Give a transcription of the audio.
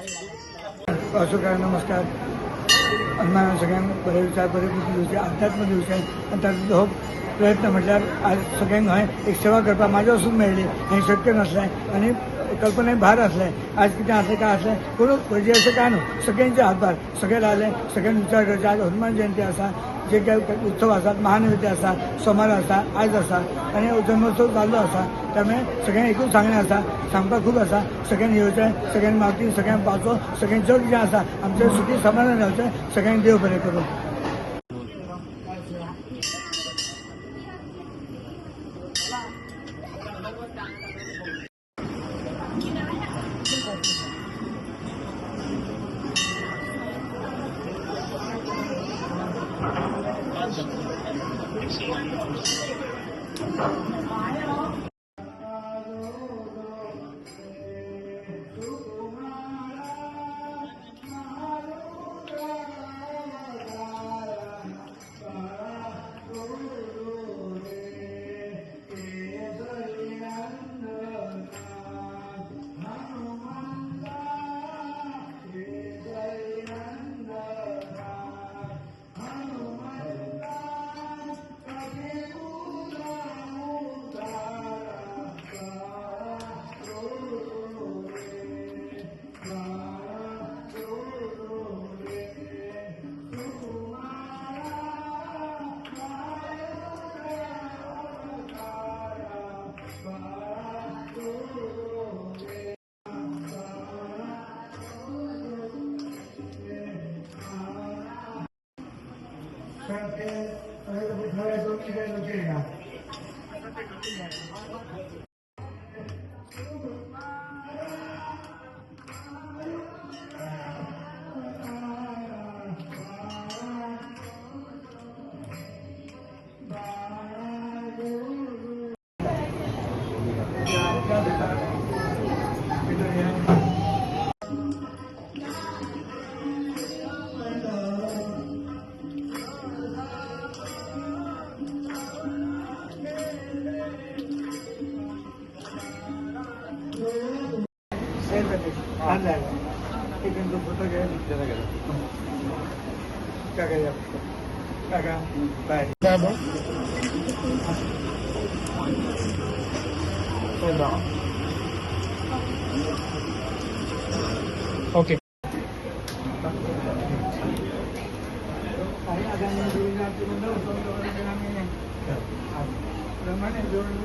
असो काय नमस्कार अभिमान सगळ्यांक बरे विचार बरे बुद्धी दिवचे अध्यात्म दिवचे आनी तातूंत हो प्रयत्न म्हटल्यार आज सगळ्यांक हांवें एक सेवा करपाक म्हाजे वचून मेळ्ळी हें शक्य नासलें आनी कल्पने भायर आसलें आज कितें आसलें काय आसलें पूण म्हणजे अशें काय न्हू सगळ्यांचे हातभार सगळे लागले सगळ्यांनी विचार करचे आज हनुमान जयंती आसा जे काही उत्सव आसात महानैवेद्य आसा सोमार आसा आयज आसा आनी जन्मोत्सव चालू आसा त्यामुळे सगळ्यांक एकूच सांगणें आसा सांगपाक खूब आसा सगळ्यांनी येवचें सगळ्यांनी मागची सगळ्यांक पावचो सगळें जग जें आसा आमचें सुखी समाधान रावचें सगळ्यांक देव बरें करूं. फोटो घे काका बाय ओके प्रमाणे जोडून